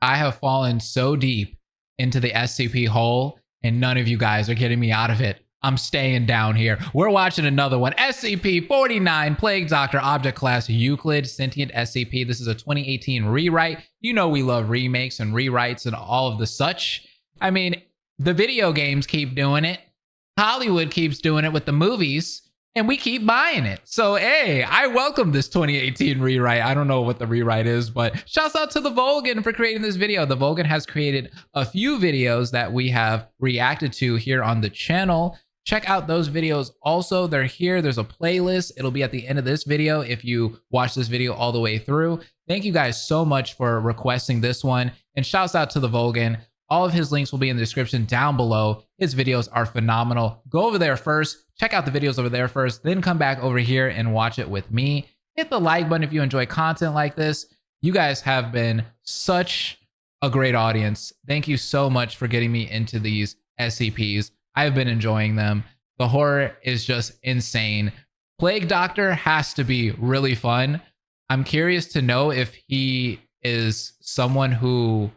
I have fallen so deep into the SCP hole, and none of you guys are getting me out of it. I'm staying down here. We're watching another one. SCP-049 Plague Doctor Object Class Euclid Sentient SCP. This is a 2018 rewrite. You know we love remakes and rewrites and all of the such. I mean, the video games keep doing it. Hollywood keeps doing it with the movies. And we keep buying it. So, hey, I welcome this 2018 rewrite. I don't know what the rewrite is, but shouts out to the Volgan for creating this video. The Volgan has created a few videos that we have reacted to here on the channel. Check out those videos also. They're here. There's a playlist. It'll be at the end of this video if you watch this video all the way through. Thank you guys so much for requesting this one. And shouts out to the Volgan. All of his links will be in the description down below. His videos are phenomenal. Go over there first. Check out the videos over there first, then come back over here and watch it with me. Hit the like button if you enjoy content like this. You guys have been such a great audience. Thank you so much for getting me into these SCPs. I've been enjoying them. The horror is just insane. Plague Doctor has to be really fun. I'm curious to know if he is someone who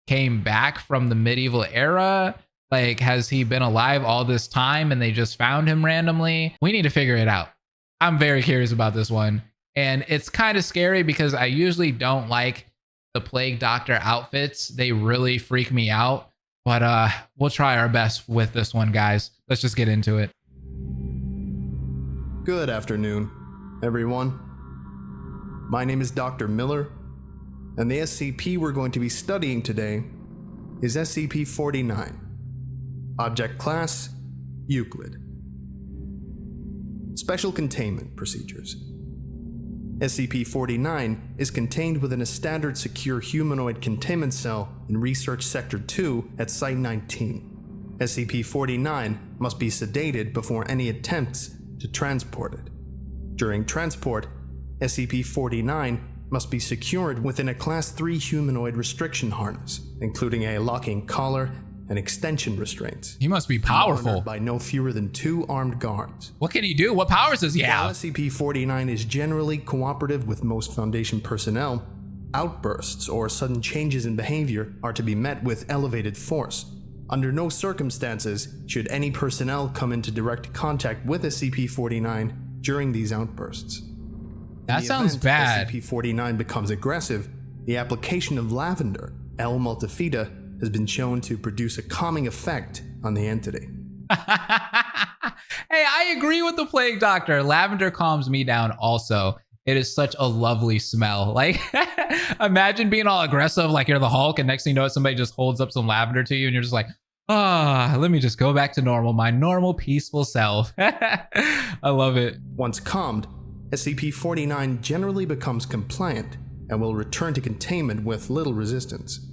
came back from the medieval era. Like, has he been alive all this time and they just found him randomly? We need to figure it out. I'm very curious about this one. And it's kind of scary because I usually don't like the Plague Doctor outfits. They really freak me out. But we'll try our best with this one, guys. Let's just get into it. Good afternoon, everyone. My name is Dr. Miller, and the SCP we're going to be studying today is SCP-049. Object Class, Euclid. Special Containment Procedures. SCP-049 is contained within a standard secure humanoid containment cell in Research Sector 2 at Site-19. SCP-049 must be sedated before any attempts to transport it. During transport, SCP-049 must be secured within a Class 3 humanoid restriction harness, including a locking collar and extension restraints. He must be powerful. By no fewer than 2 armed guards. What can he do? What powers does he have? While SCP-049 is generally cooperative with most Foundation personnel, outbursts or sudden changes in behavior are to be met with elevated force. Under no circumstances should any personnel come into direct contact with SCP-049 during these outbursts. That sounds bad. SCP-049 becomes aggressive. The application of lavender, L. multifida, has been shown to produce a calming effect on the entity. Hey, I agree with the Plague Doctor. Lavender calms me down also. It is such a lovely smell. Like, imagine being all aggressive like you're the Hulk, and next thing you know, somebody just holds up some lavender to you and you're just like, let me just go back to normal, my normal peaceful self. I love it. Once calmed, SCP-049 generally becomes compliant and will return to containment with little resistance.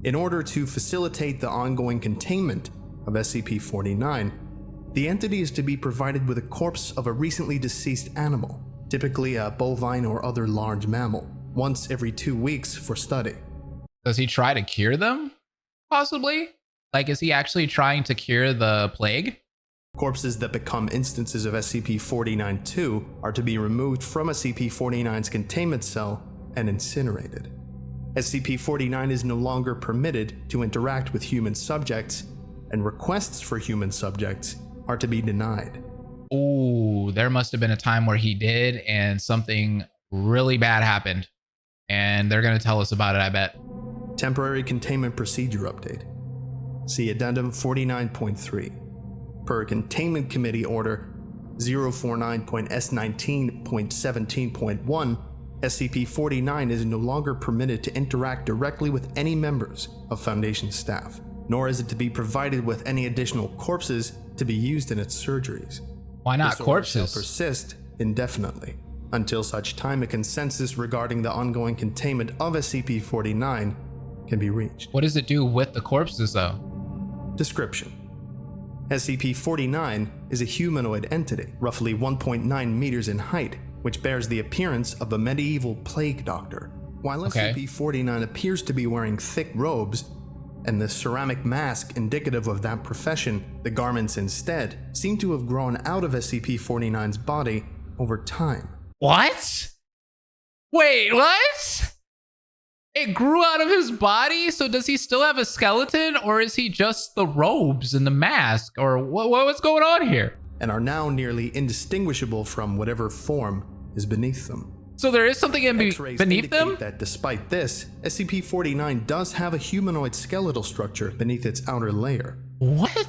In order to facilitate the ongoing containment of SCP-049, the entity is to be provided with a corpse of a recently deceased animal, typically a bovine or other large mammal, once every 2 weeks for study. Does he try to cure them? Possibly? Like, is he actually trying to cure the plague? Corpses that become instances of SCP-049-2 are to be removed from SCP-049's containment cell and incinerated. SCP-049 is no longer permitted to interact with human subjects, and requests for human subjects are to be denied. Ooh, there must have been a time where he did and something really bad happened. And they're going to tell us about it, I bet. Temporary Containment Procedure Update. See Addendum 49.3. Per Containment Committee Order 049.S19.17.1, SCP-049 is no longer permitted to interact directly with any members of Foundation staff, nor is it to be provided with any additional corpses to be used in its surgeries. Why not this order shall corpses? persist indefinitely, until such time a consensus regarding the ongoing containment of SCP-049 can be reached. What does it do with the corpses, though? Description: SCP-049 is a humanoid entity, roughly 1.9 meters in height, which bears the appearance of a medieval plague doctor. While SCP-049 appears to be wearing thick robes, and the ceramic mask indicative of that profession, the garments instead seem to have grown out of SCP-049's body over time. What? Wait, what? It grew out of his body? So does he still have a skeleton, or is he just the robes and the mask? Or what's going on here? And are now nearly indistinguishable from whatever form is beneath them. So there is something X-rays beneath them? that despite this, SCP-049 does have a humanoid skeletal structure beneath its outer layer. What?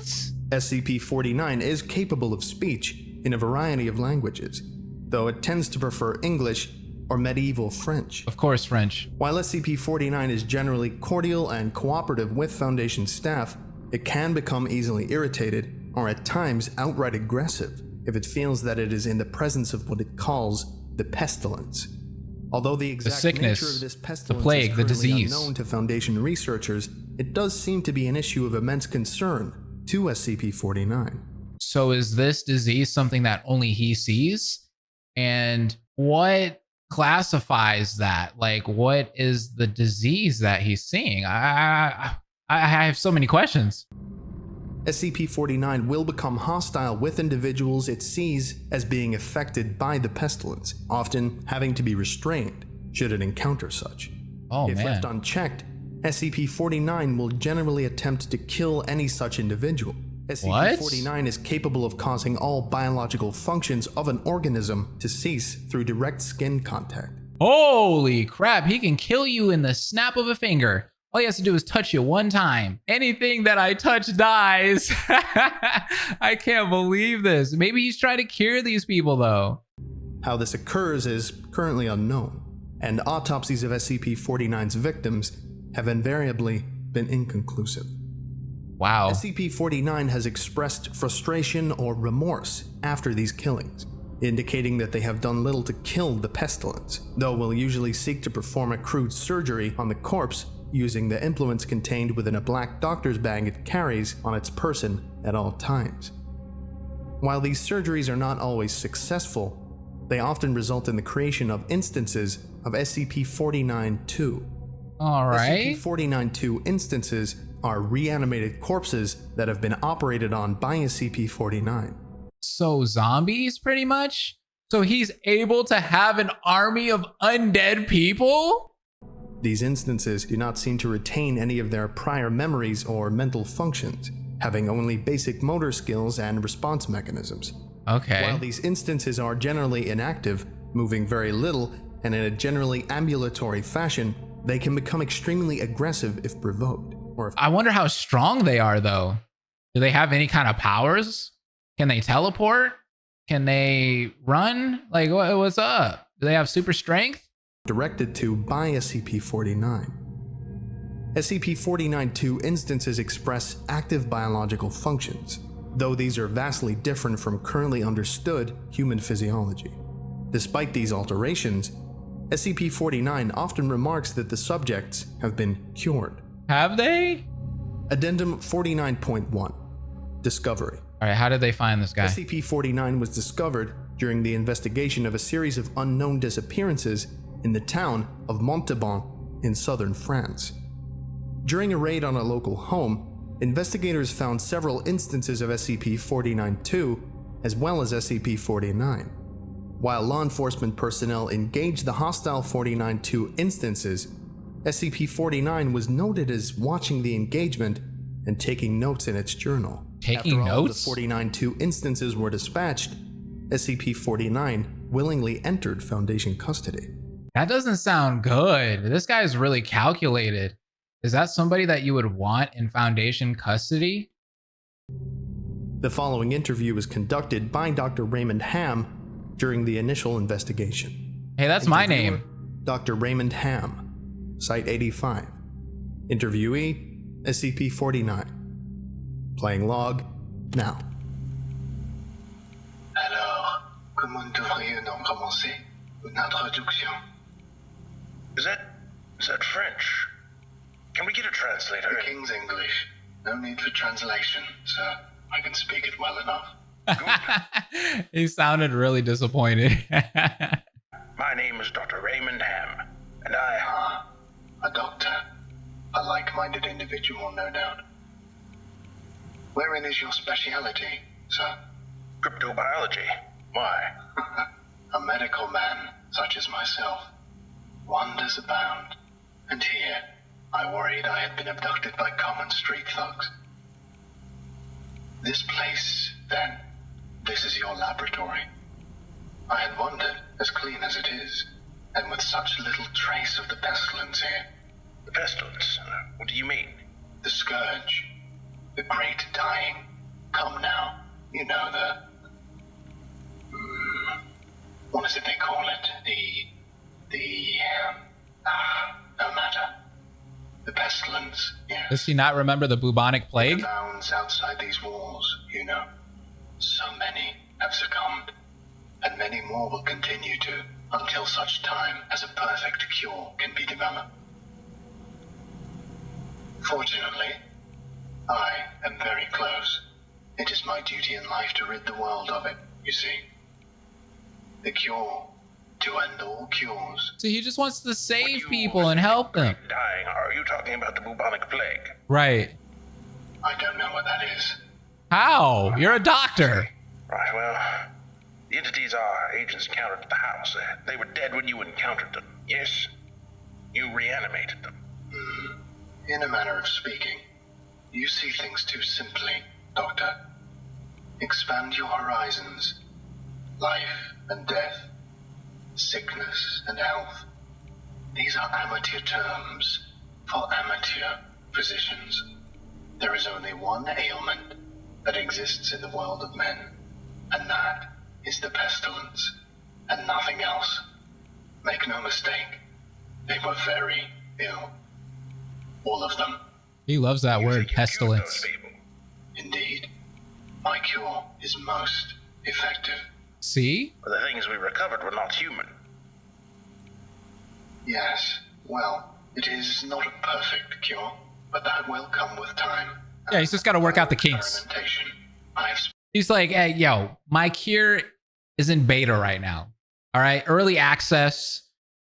SCP-049 is capable of speech in a variety of languages, though it tends to prefer English or medieval French. Of course, French. While SCP-049 is generally cordial and cooperative with Foundation staff, it can become easily irritated or at times outright aggressive if it feels that it is in the presence of what it calls the pestilence. Although the exact sickness, nature of this pestilence the plague, is the currently disease. unknown to Foundation researchers, it does seem to be an issue of immense concern to SCP-049. So is this disease something that only he sees? And what classifies that? Like, what is the disease that he's seeing? I have so many questions. SCP-049 will become hostile with individuals it sees as being affected by the pestilence, often having to be restrained should it encounter such. Oh, If man. left unchecked, SCP-049 will generally attempt to kill any such individual. SCP-049 is capable of causing all biological functions of an organism to cease through direct skin contact. Holy crap, he can kill you in the snap of a finger. All he has to do is touch you one time. Anything that I touch dies. I can't believe this. Maybe he's trying to cure these people, though. How this occurs is currently unknown, and autopsies of SCP-049's victims have invariably been inconclusive. Wow. SCP-049 has expressed frustration or remorse after these killings, indicating that they have done little to kill the pestilence, though will usually seek to perform a crude surgery on the corpse using the implements contained within a black doctor's bag it carries on its person at all times. While these surgeries are not always successful, they often result in the creation of instances of SCP-049-2. All right. SCP-049-2 instances are reanimated corpses that have been operated on by SCP-049. So zombies, pretty much? So he's able to have an army of undead people? These instances do not seem to retain any of their prior memories or mental functions, having only basic motor skills and response mechanisms. Okay. While these instances are generally inactive, moving very little, and in a generally ambulatory fashion, they can become extremely aggressive if provoked. I wonder how strong they are, though. Do they have any kind of powers? Can they teleport? Can they run? Like, what's up? Do they have super strength? Directed to by SCP-049. SCP-049-2 instances express active biological functions, though these are vastly different from currently understood human physiology. Despite these alterations, SCP-049 often remarks that the subjects have been cured. Have they? Addendum 49.1 Discovery. All right, how did they find this guy? SCP-049 was discovered during the investigation of a series of unknown disappearances in the town of Montauban in southern France. During a raid on a local home, investigators found several instances of SCP-049-2 as well as SCP-049. While law enforcement personnel engaged the hostile 49-2 instances, SCP-049 was noted as watching the engagement and taking notes in its journal. Taking After all notes? of the 49-2 instances were dispatched, SCP-049 willingly entered Foundation custody. That doesn't sound good. This guy is really calculated. Is that somebody that you would want in Foundation custody? The following interview was conducted by Dr. Raymond Ham during the initial investigation. Hey, that's my Interviewer, name. Dr. Raymond Ham, Site 85. Interviewee, SCP-049. Playing log, now. Alors, comment devrions-nous commencer une introduction? Is that French? Can we get a translator? The King's English. No need for translation, sir. I can speak it well enough. He sounded really disappointed. My name is Dr. Raymond Ham, and I... A doctor. A like-minded individual, no doubt. Wherein is your speciality, sir? Cryptobiology. Why? A medical man, such as myself. Wonders abound. And here, I worried I had been abducted by common street thugs. This place, then, this is your laboratory. I had wondered, as clean as it is, and with such little trace of the pestilence here. The pestilence? What do you mean? The scourge. The great dying. Come now. You know what is it they call it? No matter. The pestilence, yes. Does he not remember the bubonic plague? The bounds outside these walls, you know. So many have succumbed, and many more will continue to, until such time as a perfect cure can be developed. Fortunately, I am very close. It is my duty in life to rid the world of it, you see. The cure, to end all cures. So he just wants to save people and help them. Dying, are you talking about the bubonic plague? Right. I don't know what that is. How? You're a doctor. Right, well, the entities our agents encountered at the house, they were dead when you encountered them, yes? You reanimated them. In a manner of speaking, you see things too simply, Doctor. Expand your horizons. Life and death, sickness and health. These are amateur terms for amateur physicians. There is only one ailment that exists in the world of men, and that is the pestilence, and nothing else. Make no mistake, they were very ill. All of them. He loves that word, pestilence. Indeed. My cure is most effective. See? But the things we recovered were not human. Yes, well, it is not a perfect cure, but that will come with time. Yeah, he's just got to work out the kinks. Experimentation. I have He's like, hey, yo, my cure is in beta right now. All right, early access.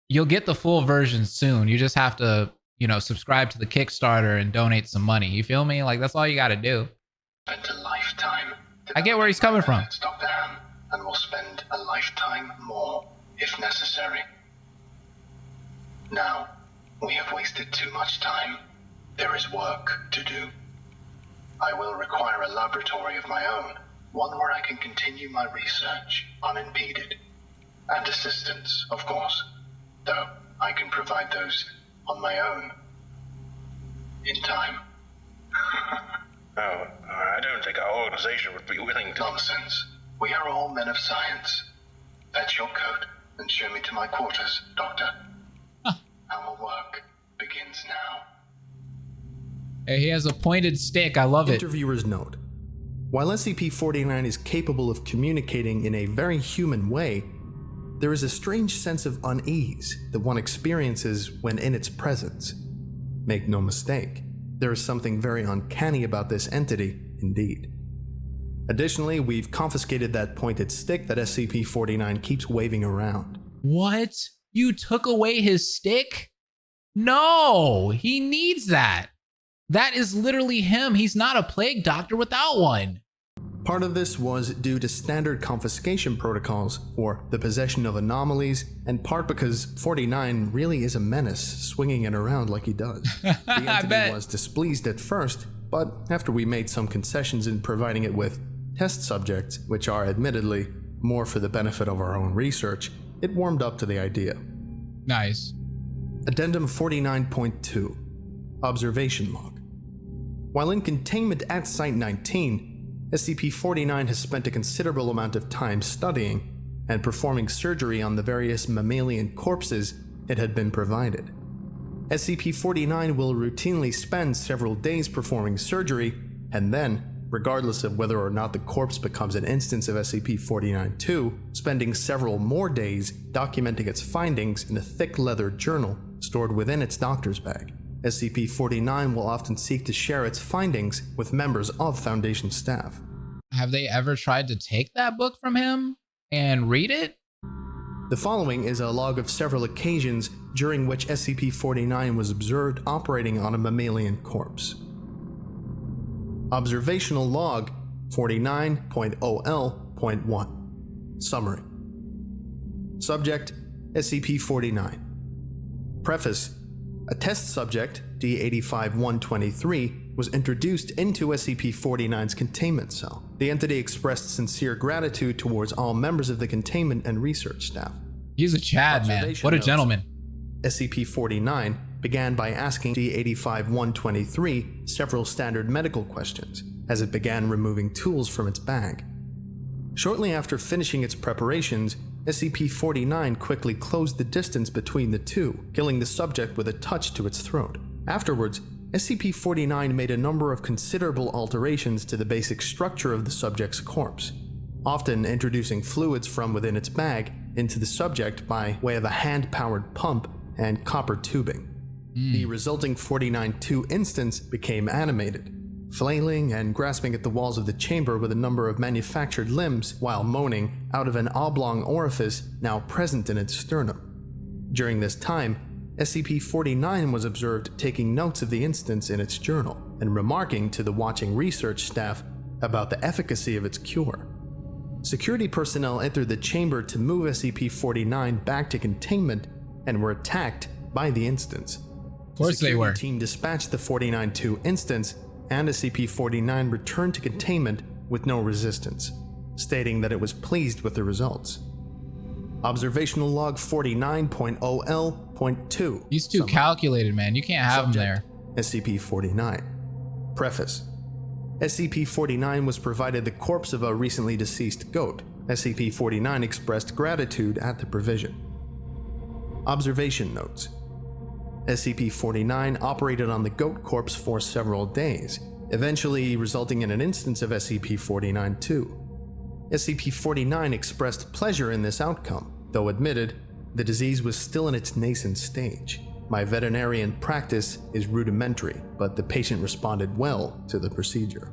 You'll get the full version soon. You just have to, subscribe to the Kickstarter and donate some money. You feel me? Like, that's all you got to do. spent a lifetime. I get where he's coming from. Dr. Ham, and will spend a lifetime more, if necessary. Now, we have wasted too much time. There is work to do. I will require a laboratory of my own, one where I can continue my research unimpeded. And assistance, of course, though I can provide those on my own. In time. Oh, I don't think our organization would be willing to... Nonsense. We are all men of science. Fetch your coat and show me to my quarters, Doctor. Our work begins now. Hey, he has a pointed stick. I love it. Interviewer's note. While SCP-049 is capable of communicating in a very human way, there is a strange sense of unease that one experiences when in its presence. Make no mistake, there is something very uncanny about this entity, indeed. Additionally, we've confiscated that pointed stick that SCP-049 keeps waving around. What? You took away his stick? No, he needs that. That is literally him. He's not a plague doctor without one. Part of this was due to standard confiscation protocols for the possession of anomalies, and part because 49 really is a menace, swinging it around like he does. The entity was displeased at first, but after we made some concessions in providing it with test subjects, which are admittedly more for the benefit of our own research, it warmed up to the idea. Nice. Addendum 49.2 Observation Log. While in containment at Site-19, SCP-049 has spent a considerable amount of time studying and performing surgery on the various mammalian corpses it had been provided. SCP-049 will routinely spend several days performing surgery, and then, regardless of whether or not the corpse becomes an instance of SCP-049-2, spending several more days documenting its findings in a thick leather journal stored within its doctor's bag. SCP-049 will often seek to share its findings with members of Foundation staff. Have they ever tried to take that book from him and read it? The following is a log of several occasions during which SCP-049 was observed operating on a mammalian corpse. Observational Log 49.OL.1 Summary. Subject: SCP-049. Preface: A test subject, D-85-123, was introduced into SCP-049's containment cell. The entity expressed sincere gratitude towards all members of the containment and research staff. He's a Chad, man. Observation What a notes. gentleman. SCP-049 began by asking D-85-123 several standard medical questions as it began removing tools from its bag. Shortly after finishing its preparations, SCP-049 quickly closed the distance between the two, killing the subject with a touch to its throat. Afterwards, SCP-049 made a number of considerable alterations to the basic structure of the subject's corpse, often introducing fluids from within its bag into the subject by way of a hand-powered pump and copper tubing. The resulting 49-2 instance became animated, flailing and grasping at the walls of the chamber with a number of manufactured limbs while moaning out of an oblong orifice now present in its sternum. During this time, SCP-049 was observed taking notes of the instance in its journal and remarking to the watching research staff about the efficacy of its cure. Security personnel entered the chamber to move SCP-049 back to containment and were attacked by the instance. Of course they were. The team dispatched the 49-2 instance, and SCP-049 returned to containment with no resistance, stating that it was pleased with the results. Observational log 49.0L.2. He's too calculated, man. You can't have him there. SCP-049. Preface. SCP-049 was provided the corpse of a recently deceased goat. SCP-049 expressed gratitude at the provision. Observation notes. SCP-049 operated on the goat corpse for several days, eventually resulting in an instance of SCP-049-2. SCP-049 expressed pleasure in this outcome, though admitted the disease was still in its nascent stage. My veterinarian practice is rudimentary, but the patient responded well to the procedure.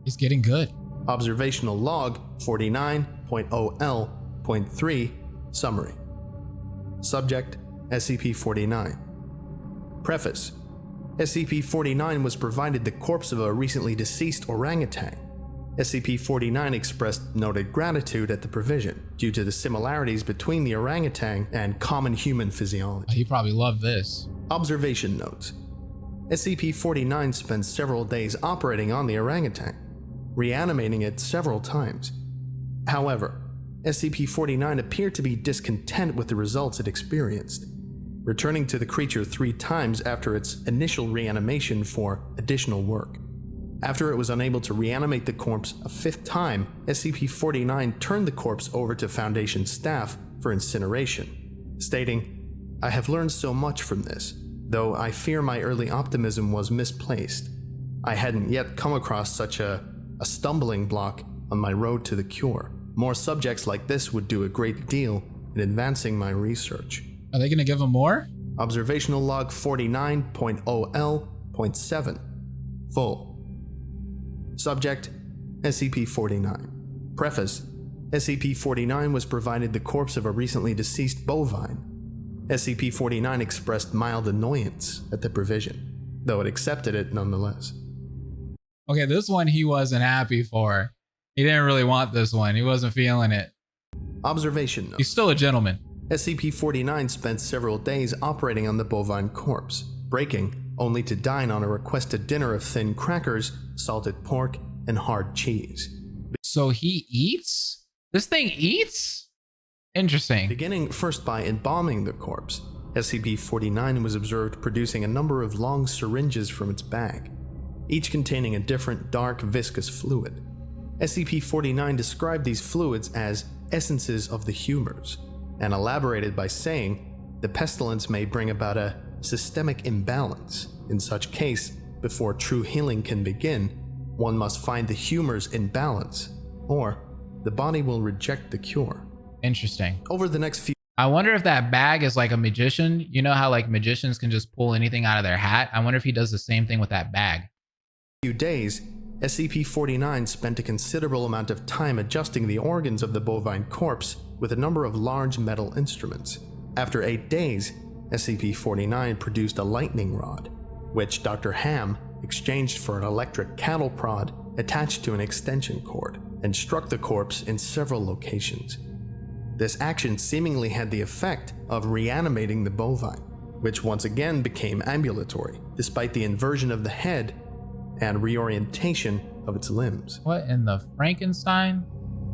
He's getting good. Observational log 49.0L.3 Summary. Subject SCP-049. Preface. SCP-049 was provided the corpse of a recently deceased orangutan. SCP-049 expressed noted gratitude at the provision due to the similarities between the orangutan and common human physiology. He probably loved this. Observation notes. SCP-049 spent several days operating on the orangutan, reanimating it several times. However, SCP-049 appeared to be discontent with the results it experienced, returning to the creature 3 times after its initial reanimation for additional work. After it was unable to reanimate the corpse a 5th time, SCP-049 turned the corpse over to Foundation staff for incineration, stating, "I have learned so much from this, though I fear my early optimism was misplaced. I hadn't yet come across such a stumbling block on my road to the cure. More subjects like this would do a great deal in advancing my research." Are they going to give him more? Observational log 49.0L.7 Full. Subject SCP-049. Preface. SCP-049 was provided the corpse of a recently deceased bovine. SCP-049 expressed mild annoyance at the provision, though it accepted it nonetheless. Okay, this one he wasn't happy for. He didn't really want this one. He wasn't feeling it. Observation note. He's still a gentleman. SCP-049 spent several days operating on the bovine corpse, breaking only to dine on a requested dinner of thin crackers, salted pork, and hard cheese. So he eats? This thing eats? Interesting. Beginning first by embalming the corpse, SCP-049 was observed producing a number of long syringes from its bag, each containing a different dark viscous fluid. SCP-049 described these fluids as essences of the humors, and elaborated by saying the pestilence may bring about a systemic imbalance. In such case, before true healing can begin, one must find the humors in balance, or the body will reject the cure. Interesting. Over the next few I wonder if that bag is like a magician. You know how like magicians can just pull anything out of their hat? I wonder if he does the same thing with that bag. days, SCP-049 spent a considerable amount of time adjusting the organs of the bovine corpse with a number of large metal instruments. After 8 days, SCP-049 produced a lightning rod, which Dr. Ham exchanged for an electric cattle prod attached to an extension cord, and struck the corpse in several locations. This action seemingly had the effect of reanimating the bovine. which once again became ambulatory, despite the inversion of the head and reorientation of its limbs. What in the Frankenstein?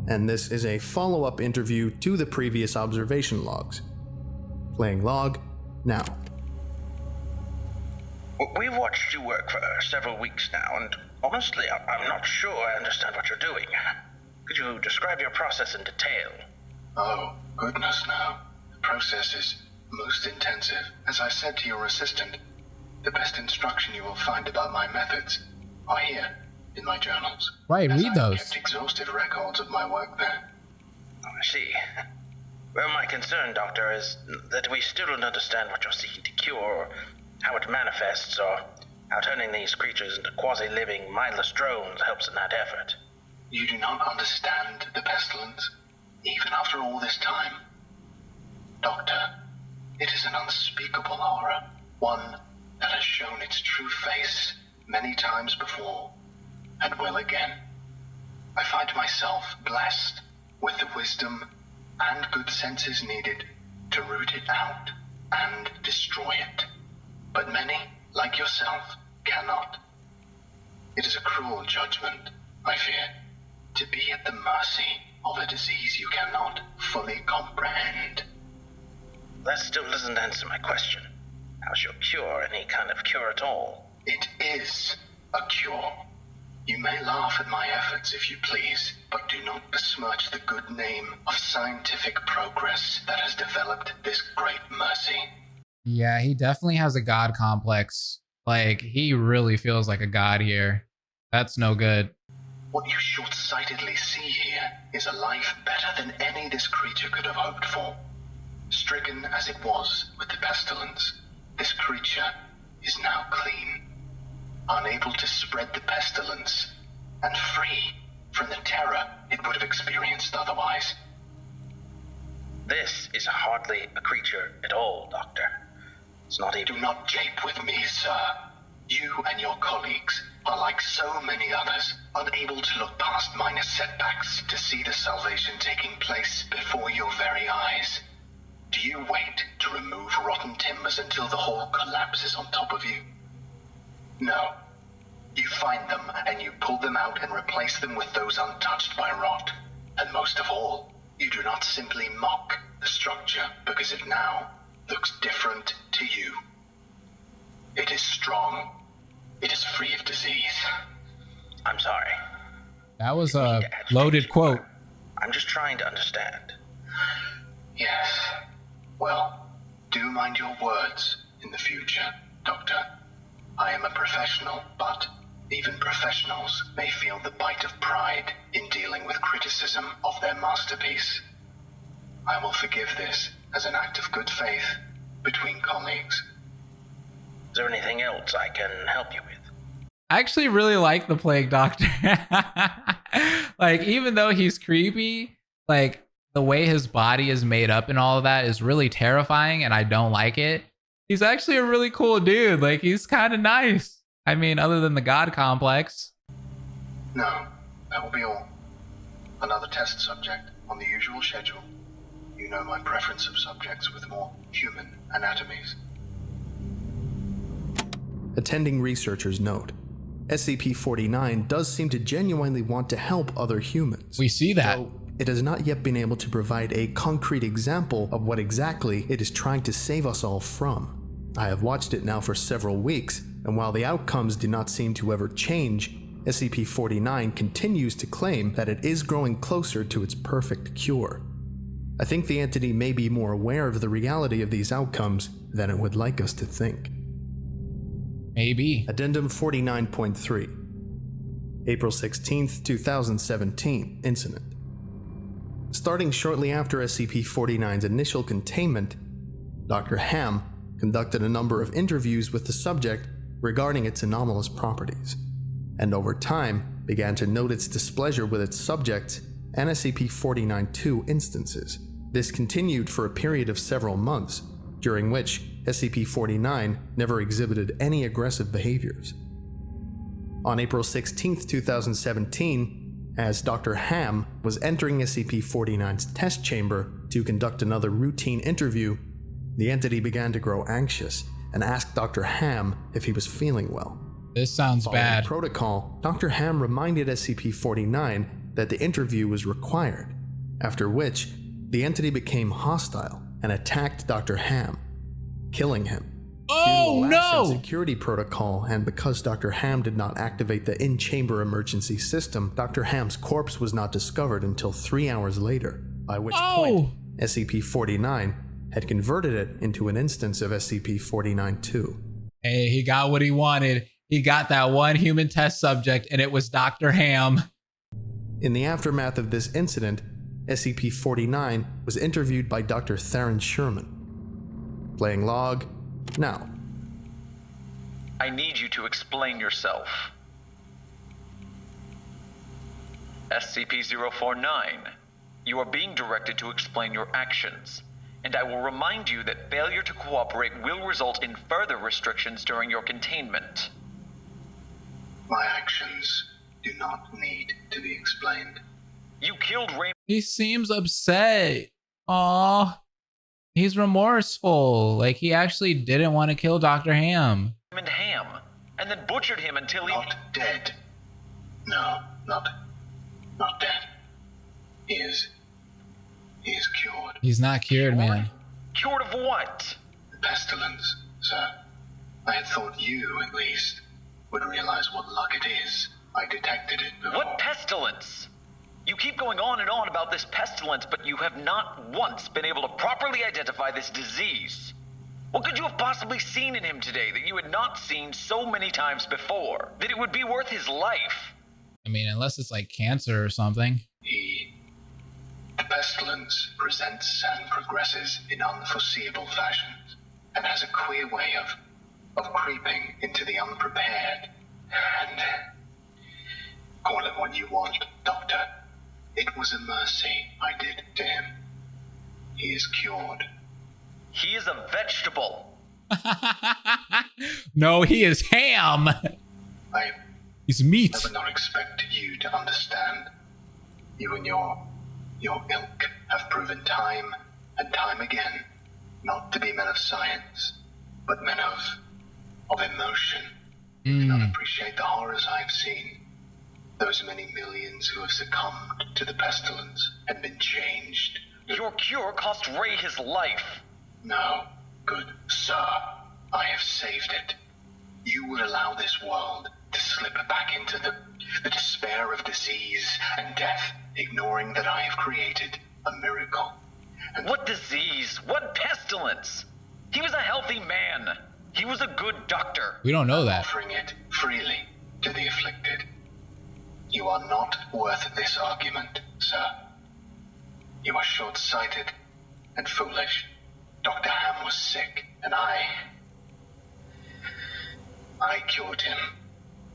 And this is a follow-up interview to the previous observation logs. Playing log now. We've watched you work for several weeks now, and honestly, I'm not sure I understand what you're doing. Could you describe your process in detail? Oh, goodness no. The process is most intensive. As I said to your assistant, the best instruction you will find about my methods are here in my journals. Right, as read I those. kept exhaustive records of my work there. Oh, I see. Well, my concern, Doctor, is that we still don't understand what you're seeking to cure, or how it manifests, or how turning these creatures into quasi-living, mindless drones helps in that effort. You do not understand the pestilence, even after all this time. Doctor, it is an unspeakable horror, one that has shown its true face many times before, and will again. I find myself blessed with the wisdom and good senses needed to root it out and destroy it. But many, like yourself, cannot. It is a cruel judgment, I fear, to be at the mercy of a disease you cannot fully comprehend. That still doesn't answer my question. How's your cure any kind of cure at all? It is a cure. You may laugh at my efforts if you please, but do not besmirch the good name of scientific progress that has developed this great mercy. Yeah, he definitely has a god complex. Like, he really feels like a god here. That's no good. What you short-sightedly see here is a life better than any this creature could have hoped for. Stricken as it was with the pestilence, this creature is now clean, unable to spread the pestilence, and free from the terror it would have experienced otherwise. This is hardly a creature at all, Doctor. It's not even... Do not jape with me, sir. You and your colleagues are like so many others, unable to look past minor setbacks to see the salvation taking place before your very eyes. Do you wait to remove rotten timbers until the whole collapses on top of you? No. You find them and you pull them out and replace them with those untouched by rot. And most of all, you do not simply mock the structure because it now looks different to you. It is strong. It is free of disease. I'm sorry. That was a loaded quote. I'm just trying to understand. Yes. Well, do mind your words in the future, Doctor. I am a professional, but even professionals may feel the bite of pride in dealing with criticism of their masterpiece. I will forgive this as an act of good faith between colleagues. Is there anything else I can help you with? I actually really like the Plague Doctor. Like, even though he's creepy, like, the way his body is made up and all of that is really terrifying, and I don't like it. He's actually a really cool dude. Like, he's kind of nice. I mean, other than the god complex. No, that will be all. Another test subject on the usual schedule. You know my preference of subjects with more human anatomies. Attending researchers note, SCP-049 does seem to genuinely want to help other humans. We see that. Though it has not yet been able to provide a concrete example of what exactly it is trying to save us all from. I have watched it now for several weeks, and while the outcomes do not seem to ever change, SCP-049 continues to claim that it is growing closer to its perfect cure. I think the entity may be more aware of the reality of these outcomes than it would like us to think. Maybe. Addendum 49.3 April 16, 2017 Incident. Starting shortly after SCP-049's initial containment, Dr. Ham conducted a number of interviews with the subject regarding its anomalous properties, and over time began to note its displeasure with its subjects and SCP-049-2 instances. This continued for a period of several months, during which SCP-049 never exhibited any aggressive behaviors. On April 16, 2017, as Dr. Ham was entering SCP-049's test chamber to conduct another routine interview, The entity began to grow anxious and asked Dr. Ham if he was feeling well. This sounds Following bad. protocol, Dr. Ham reminded SCP-049 that the interview was required, after which the entity became hostile and attacked Dr. Ham, killing him. Oh Due to a lapse in no! security protocol, and because Dr. Ham did not activate the in-chamber emergency system, Dr. Ham's corpse was not discovered until 3 hours later, by which point SCP-049 had converted it into an instance of SCP-049-2. Hey, he got what he wanted. He got that one human test subject, and it was Dr. Ham. In the aftermath of this incident, SCP-049 was interviewed by Dr. Theron Sherman. Playing log, now. I need you to explain yourself. SCP-049, you are being directed to explain your actions, and I will remind you that failure to cooperate will result in further restrictions during your containment. My actions do not need to be explained. You killed Raymond He seems upset. Aw. He's remorseful. Like, he actually didn't want to kill Dr. Ham. Ham, and then butchered him until he... Not dead. No, not dead. He is cured. He's not cured, man. Cured of what? The pestilence, sir. I had thought you, at least, would realize what luck it is. I detected it before. What pestilence? You keep going on and on about this pestilence, but you have not once been able to properly identify this disease. What could you have possibly seen in him today that you had not seen so many times before? That it would be worth his life? I mean, unless it's like cancer or something. The pestilence presents and progresses in unforeseeable fashions, and has a queer way of creeping into the unprepared. And call it what you want, Doctor. It was a mercy I did to him. He is cured. He is a vegetable. No, he is ham. He's meat. I would not expect you to understand. You and your ilk have proven time and time again not to be men of science, but men of emotion. You do not appreciate the horrors I have seen. Those many millions who have succumbed to the pestilence and been changed. Your cure cost Ray his life. No, good sir, I have saved it. You would allow this world to slip back into the despair of disease and death, ignoring that I have created a miracle. And what disease? What pestilence? He was a healthy man. He was a good doctor. We don't know that. Offering it freely to the afflicted. You are not worth this argument, sir. You are short-sighted and foolish. Dr. Ham was sick, and I cured him.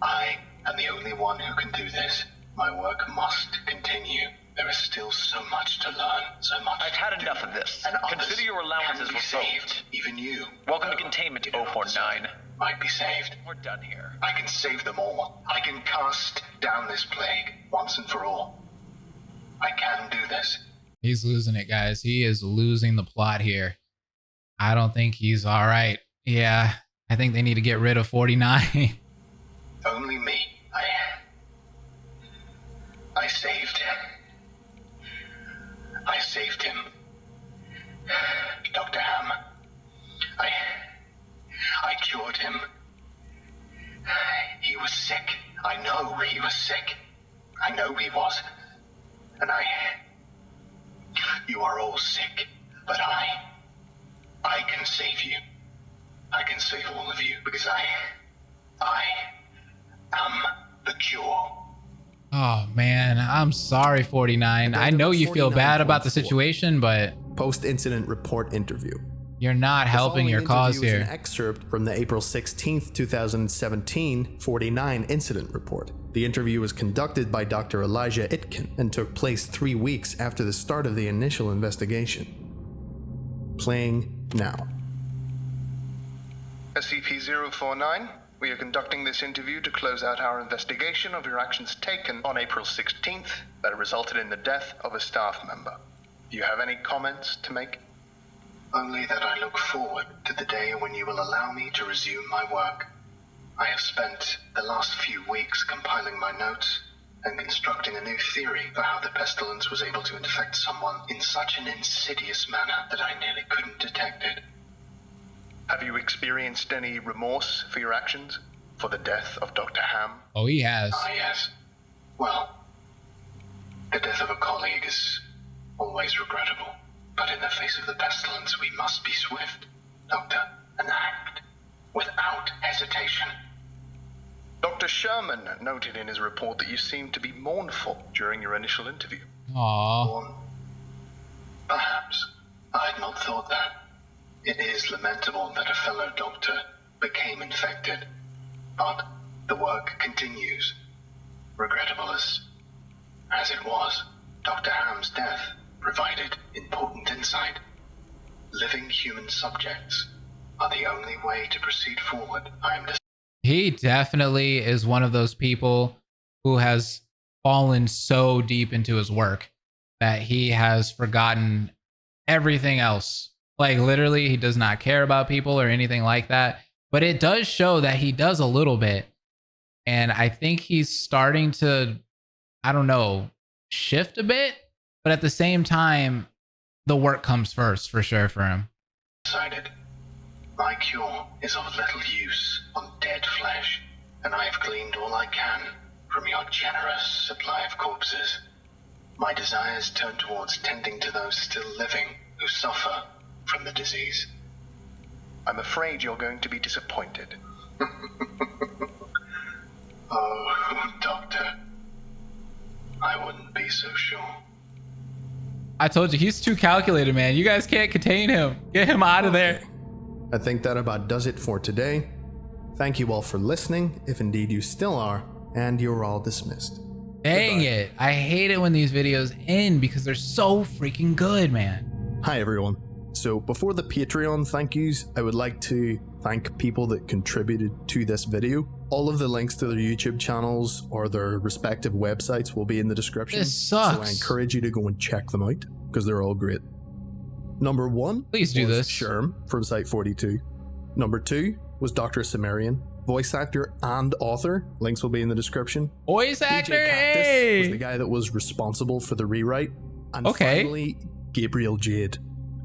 I am the only one who can do this. My work must continue. There is still so much to learn, so much. I've had enough of this. And Consider your allowances can be revoked. saved. Even you. Welcome to containment, 049. Might be saved. We're done here. I can save them all. I can cast down this plague once and for all. I can do this. He's losing it, guys. He is losing the plot here. I don't think he's all right. Yeah, I think they need to get rid of 49. Only me. I saved him. I saved him. Dr. Ham. I cured him. He was sick. I know he was sick. I know he was. And you are all sick, but I can save you. I can save all of you because I am the cure. Oh man, I'm sorry, 49. I know you feel bad about the situation, but Post-incident report interview. you're not helping your cause Following interview is here. an excerpt from the April 16th, 2017 49 incident report. The interview was conducted by Dr. Elijah Itkin and took place 3 weeks after the start of the initial investigation. Playing now. SCP-049, we are conducting this interview to close out our investigation of your actions taken on April 16th that resulted in the death of a staff member. Do you have any comments to make? Only that I look forward to the day when you will allow me to resume my work. I have spent the last few weeks compiling my notes and constructing a new theory for how the pestilence was able to infect someone in such an insidious manner that I nearly couldn't detect it. Have you experienced any remorse for your actions? For the death of Dr. Ham? Oh, he has. Ah, yes. Well, the death of a colleague is always regrettable. But in the face of the pestilence, we must be swift, Doctor, and act without hesitation. Dr. Sherman noted in his report that you seemed to be mournful during your initial interview. Aww. Perhaps. I had not thought that. It is lamentable that a fellow doctor became infected, but the work continues. Regrettable as it was, Dr. Ham's death provided important insight. Living human subjects are the only way to proceed forward, I am He definitely is one of those people who has fallen so deep into his work that he has forgotten everything else. Like literally, he does not care about people or anything like that. But it does show that he does a little bit. And I think he's starting to, I don't know, shift a bit. But at the same time, the work comes first for sure for him. decided. My cure is of little use on dead flesh, and I have gleaned all I can from your generous supply of corpses. My desires turn towards tending to those still living who suffer from the disease. I'm afraid you're going to be disappointed. Oh, Doctor. I wouldn't be so sure. I told you, he's too calculated, man. You guys can't contain him. Get him out of there. I think that about does it for today. Thank you all for listening, if indeed you still are, and you're all dismissed. Dang Goodbye. it. I hate it when these videos end because they're so freaking good, man. Hi everyone. So before the Patreon thank yous, I would like to thank people that contributed to this video. All of the links to their YouTube channels or their respective websites will be in the description. This sucks. So I encourage you to go and check them out because they're all great. Number 1 Please do was this. Sherm from Site 42. Number 2 was Dr. Sumerian, voice actor and author. Links will be in the description. Voice DJ actor, Cactus was the hey! guy that was responsible for the rewrite. And Okay. finally, Gabriel Jade,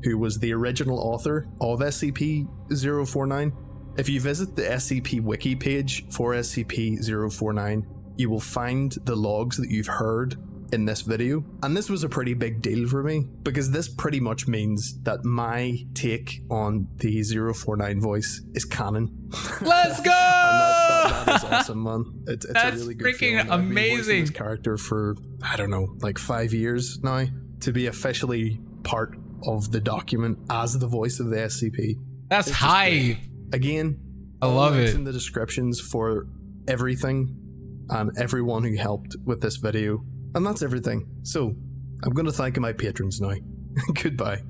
who was the original author of SCP-049. If you visit the SCP wiki page for SCP-049, you will find the logs that you've heard in this video. And this was a pretty big deal for me, because this pretty much means that my take on the 049 voice is canon. Let's go! And that is awesome, man. It's That's a really good freaking feeling. I've been voicing amazing. this character for, I don't know, like 5 years now. To be officially part of the document as the voice of the SCP. That's It's just hype. great. Again, I all love links it. in the descriptions for everything and everyone who helped with this video. And that's everything. So, I'm going to thank my patrons now. Goodbye.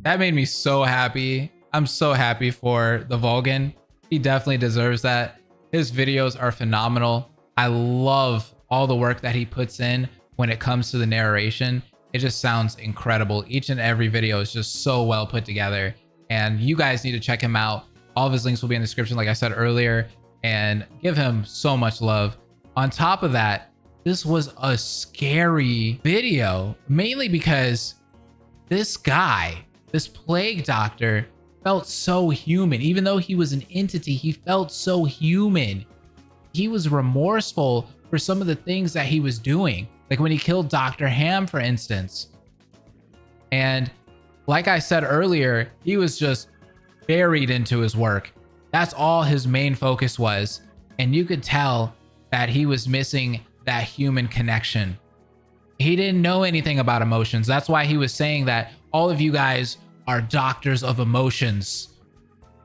That made me so happy. I'm so happy for the Vulcan. He definitely deserves that. His videos are phenomenal. I love all the work that he puts in when it comes to the narration. It just sounds incredible. Each and every video is just so well put together. And you guys need to check him out. All of his links will be in the description, like I said earlier, and give him so much love. On top of that, this was a scary video, mainly because this guy, this plague doctor, felt so human. Even though he was an entity, he felt so human. He was remorseful for some of the things that he was doing. Like when he killed Dr. Ham, for instance. And like I said earlier, he was just buried into his work. That's all his main focus was. And you could tell that he was missing that human connection. He didn't know anything about emotions. That's why he was saying that all of you guys are doctors of emotions.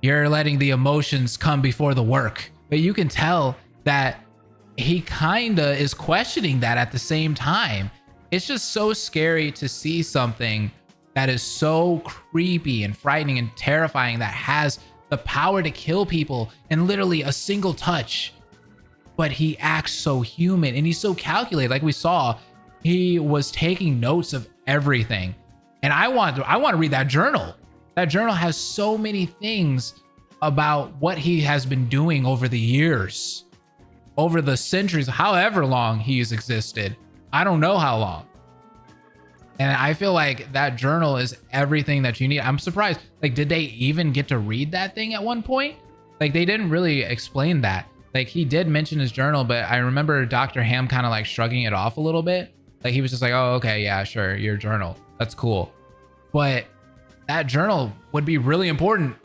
You're letting the emotions come before the work. But you can tell that he kinda is questioning that at the same time. It's just so scary to see something that is so creepy and frightening and terrifying that has the power to kill people in literally a single touch. But he acts so human and he's so calculated. Like we saw, he was taking notes of everything. And I want to read that journal. That journal has so many things about what he has been doing over the years, over the centuries, however long he's existed. I don't know how long. And I feel like that journal is everything that you need. I'm surprised. Like, did they even get to read that thing at one point? Like, they didn't really explain that. Like, he did mention his journal, but I remember Dr. Ham kind of like shrugging it off a little bit. Like, he was just like, oh, okay, yeah, sure, your journal. That's cool. But that journal would be really important.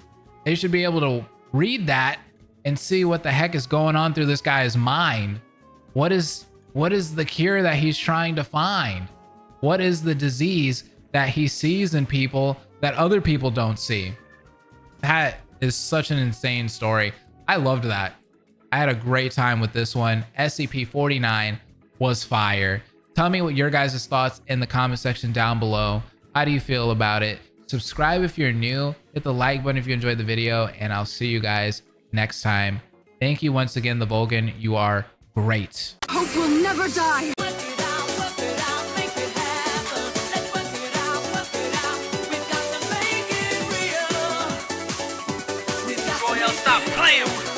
They should be able to read that and see what the heck is going on through this guy's mind. What is the cure that he's trying to find? What is the disease that he sees in people that other people don't see? That is such an insane story. I loved that. I had a great time with this one. SCP-049 was fire. Tell me what your guys' thoughts in the comment section down below. How do you feel about it? Subscribe if you're new. Hit the like button if you enjoyed the video, and I'll see you guys next time. Thank you once again, the Vulcan. You are great. Hope will never die. Stop playing with